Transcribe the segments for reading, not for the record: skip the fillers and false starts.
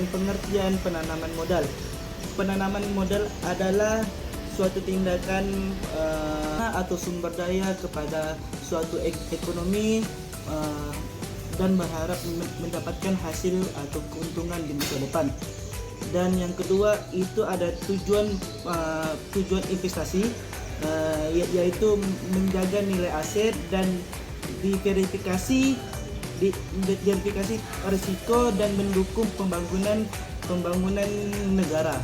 dan pengertian penanaman modal. Penanaman modal adalah suatu tindakan atau sumber daya kepada suatu ekonomi dan berharap mendapatkan hasil atau keuntungan di masa depan. Dan yang kedua itu ada tujuan investasi, yaitu menjaga nilai aset dan diverifikasi risiko dan mendukung pembangunan negara.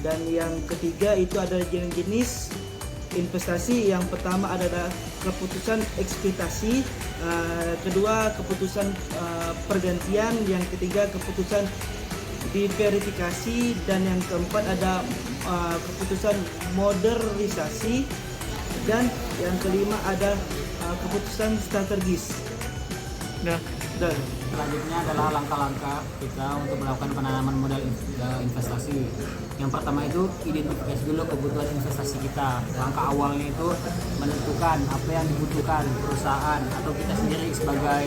Dan yang ketiga itu ada jenis investasi. Yang pertama adalah keputusan ekspektasi, kedua keputusan pergantian, yang ketiga keputusan diverifikasi, dan yang keempat ada keputusan modernisasi, dan yang kelima ada keputusan strategis. Dan selanjutnya adalah langkah-langkah kita untuk melakukan penanaman modal investasi. Yang pertama itu identifikasi dulu kebutuhan investasi kita. Langkah awalnya itu menentukan apa yang dibutuhkan perusahaan atau kita sendiri sebagai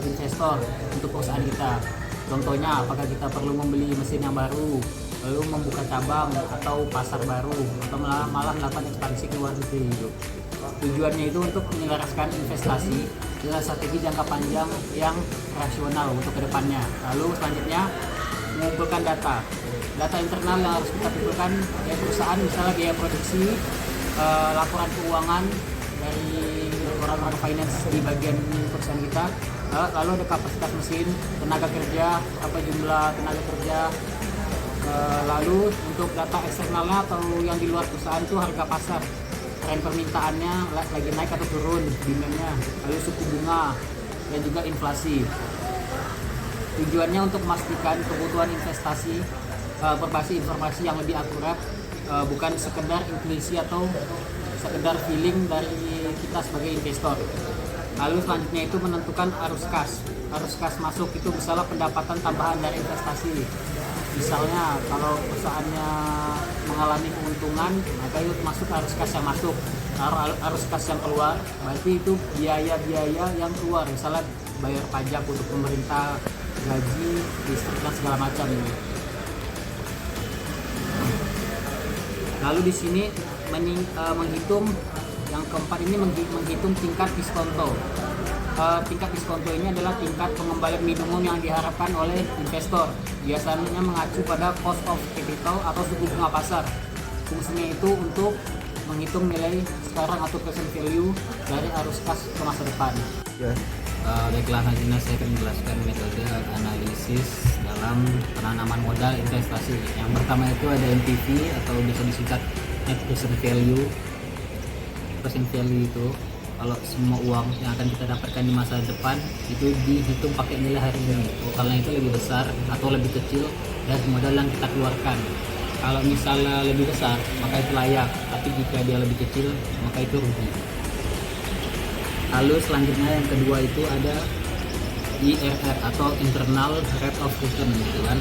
investor untuk perusahaan kita. Contohnya, apakah kita perlu membeli mesin yang baru, lalu membuka cabang atau pasar baru, atau malah melakukan ekspansi ke luar negeri. Tujuannya itu untuk menyelaraskan investasi dengan strategi jangka panjang yang rasional untuk kedepannya. Lalu selanjutnya mengumpulkan data internal yang harus kita kumpulkan dari perusahaan, misalnya biaya produksi, laporan keuangan dari orang-orang finance di bagian perusahaan kita, lalu ada kapasitas mesin, tenaga kerja, apa jumlah tenaga kerja, lalu untuk data eksternalnya atau yang di luar perusahaan itu harga pasar, tren permintaannya lagi naik atau turun demandnya, lalu suku bunga dan juga inflasi. Tujuannya untuk memastikan kebutuhan investasi berbasis informasi yang lebih akurat, bukan sekedar intuisi atau sekedar feeling dari kita sebagai investor. Lalu selanjutnya itu menentukan arus kas. Arus kas masuk itu misalnya pendapatan tambahan dari investasi. Misalnya kalau perusahaannya mengalami keuntungan, maka itu masuk arus kas yang masuk. Arus kas yang keluar berarti itu biaya-biaya yang keluar, misalnya bayar pajak untuk pemerintah, gaji, listrik dan segala macam ini. Lalu di sini menghitung yang keempat ini, menghitung tingkat diskonto. Tingkat diskonto ini adalah tingkat pengembalian minimum yang diharapkan oleh investor. Biasanya mengacu pada cost of capital atau suku bunga pasar. Fungsinya itu untuk menghitung nilai sekarang atau present value dari arus kas ke masa depan. Baiklah, selanjutnya saya akan menjelaskan metode analisis dalam penanaman modal investasi. Yang pertama itu ada NPV atau bisa disingkat net present value. Present value itu kalau semua uang yang akan kita dapatkan di masa depan itu dihitung pakai nilai hari ini. Kalau itu lebih besar atau lebih kecil dari modal yang kita keluarkan. Kalau misalnya lebih besar maka itu layak, tapi jika dia lebih kecil maka itu rugi. Lalu selanjutnya yang kedua itu ada IRR atau internal rate of return, gitu kan,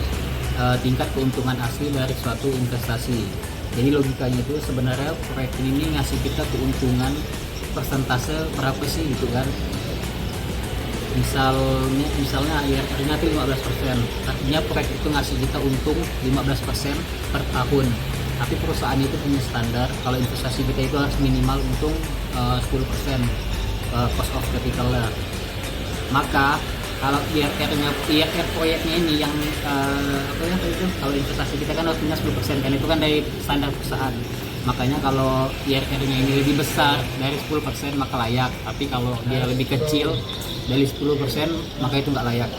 tingkat keuntungan asli dari suatu investasi. Jadi logikanya itu sebenarnya proyek ini ngasih kita keuntungan persentase berapa sih, gitu kan. Misalnya IRR-nya itu 15%, artinya proyek itu ngasih kita untung 15% per tahun. Tapi perusahaan itu punya standar kalau investasi kita itu harus minimal untung 10% cost of capital-nya. Maka kalau IRR proyeknya ini yang kalau investasi kita kan harus punya 10%, kan itu kan dari standar perusahaan. Makanya kalau IRR-nya ini lebih besar dari 10% maka layak, tapi kalau dia lebih kecil dari 10% maka itu nggak layak.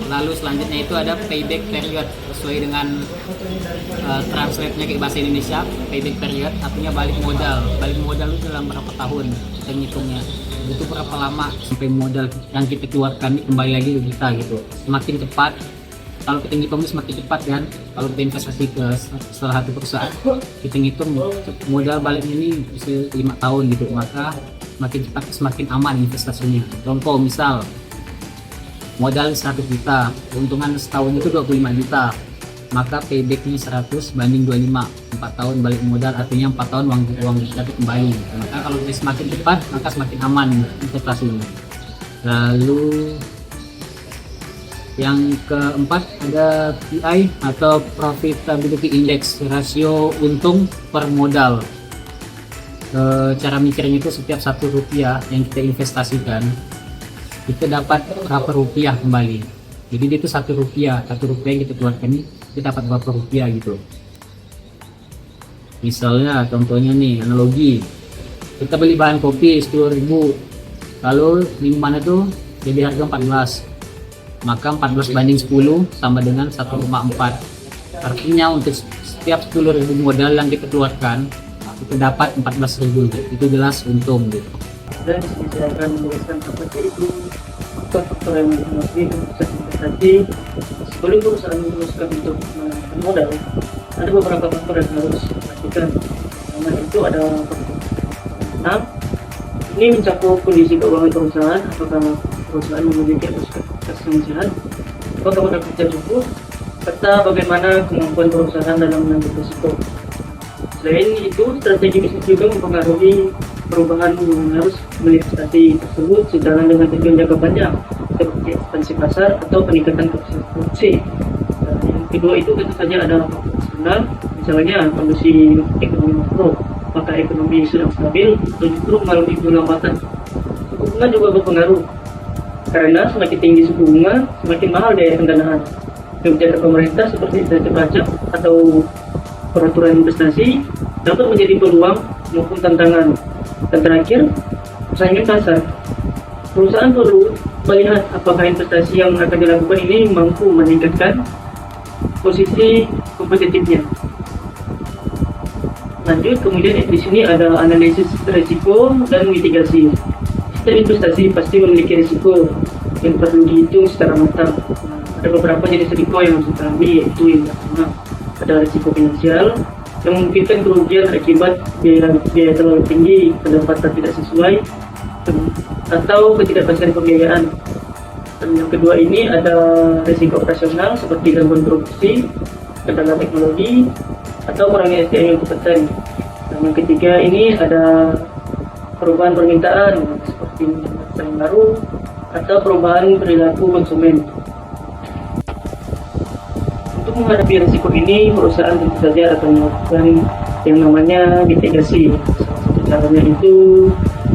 Lalu selanjutnya itu ada payback period, sesuai dengan translate-nya ke bahasa Indonesia. Payback period artinya balik modal. Balik modal itu dalam berapa tahun kita ngitungnya, butuh berapa lama sampai modal yang kita keluarkan kembali lagi ke kita, gitu. Semakin cepat, kalau kita ngitung semakin cepat kan. Kalau kita investasi ke salah satu perusahaan, kita ngitung modal baliknya ini bisa 5 tahun gitu, maka semakin cepat semakin aman investasinya. Contoh misal modal 100 juta, keuntungan setahun itu 25 juta, maka paybacknya 100 banding 25, 4 tahun balik modal, artinya 4 tahun uang kita kembali. Maka kalau semakin cepat maka semakin aman investasinya. Lalu Yang keempat ada PI atau Profitability Index, rasio untung per modal. Cara mikirnya itu setiap Rp1 yang kita investasikan kita dapat berapa rupiah kembali. Jadi dia itu Rp1 yang kita keluarkan ini kita dapat berapa rupiah gitu. Misalnya contohnya nih, analogi kita beli bahan kopi 10.000, lalu minuman itu jadi harga 14, maka 14 banding 10 sama dengan 1,4. Artinya untuk setiap 10.000 modal yang kita keluarkan kita dapat 14.000. Itu jelas untung gitu. Dan di sini saya akan menjelaskan apa itu faktor-faktor yang mempengaruhi keputusan investasi. Sebelum perusahaan memutuskan untuk menanamkan modal, ada beberapa faktor yang harus diperhatikan. Pertama itu ada faktor ini mencakup kondisi keuangan perusahaan, apakah perusahaan memiliki kas yang sehat, apakah modal kerja cukup, serta bagaimana kemampuan perusahaan dalam menanggung risiko. Selain itu, strategi bisnis juga mempengaruhi perubahan yang harus berinvestasi tersebut sejalan dengan tujuan jangka panjang seperti ekspansi pasar atau peningkatan kapasitas produksi. Yang kedua itu tentu saja ada faktor eksternal, misalnya kondisi ekonomi makro, apakah ekonomi sedang stabil atau justru mengalami perlambatan. Suku bunga juga berpengaruh, karena semakin tinggi suku bunga, semakin mahal biaya pendanaan. Kebijakan pemerintah seperti insentif pajak atau peraturan investasi dapat menjadi peluang maupun tantangan. Dan terakhir, persaingan pasar. Perusahaan perlu melihat apakah investasi yang akan dilakukan ini mampu meningkatkan posisi kompetitifnya. Lanjut, kemudian di sini ada analisis risiko dan mitigasi. Setiap investasi pasti memiliki risiko yang perlu dihitung secara matang. Ada beberapa jenis risiko yang harus dipahami, yaitu yang pertama ada risiko finansial yang memungkinkan kerugian akibat biaya terlalu tinggi, pendapatan tidak sesuai, atau ketidakpastian pembiayaan. Dan yang kedua ini ada risiko operasional seperti gangguan produksi, kendala teknologi, atau kurangnya SDM yang kompeten. Dan yang ketiga ini ada perubahan permintaan seperti yang baru atau perubahan perilaku konsumen. Untuk menghadapi risiko ini, perusahaan tentu saja akan melakukan yang namanya mitigasi. Salah satu caranya itu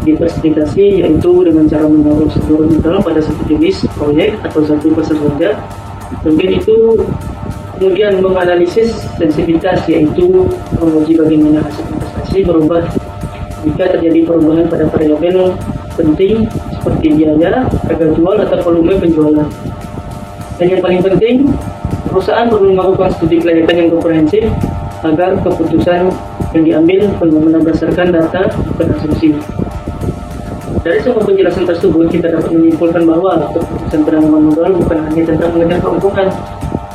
diversifikasi, yaitu dengan cara menaruh seluruh modal pada satu jenis proyek atau satu pasar saja. Kemudian itu kemudian menganalisis sensitivitas, yaitu menguji bagaimana hasil investasi berubah jika terjadi perubahan pada variabel penting seperti biaya, harga jual, atau volume penjualan. Dan yang paling penting, perusahaan perlu melakukan studi kelayakan yang komprehensif agar keputusan yang diambil benar-benar berdasarkan data bukan asumsi. Dari semua penjelasan tersebut, kita dapat menyimpulkan bahwa keputusan penanaman modal bukan hanya tentang mengejar keuntungan,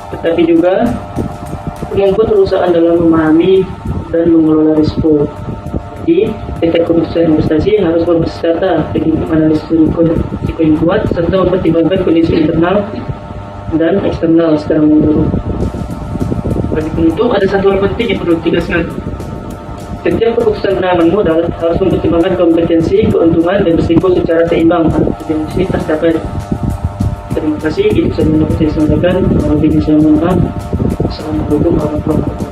tetapi juga kemampuan perusahaan dalam memahami dan mengelola risiko. Jadi, setiap keputusan investasi harus berbasis data, jadi menganalisis risiko yang kuat serta mempertimbangkan kondisi internal dan eksternal secara menyeluruh. Bagi penutup, ada satu hal penting yang perlu ditegaskan. Setiap keputusan penanaman modal harus mempertimbangkan kompetensi, keuntungan, dan risiko secara seimbang agar tujuan bisnis tercapai. Terima kasih, itu saja yang dapat saya sampaikan. Assalamualaikum warahmatullahi wabarakatuh.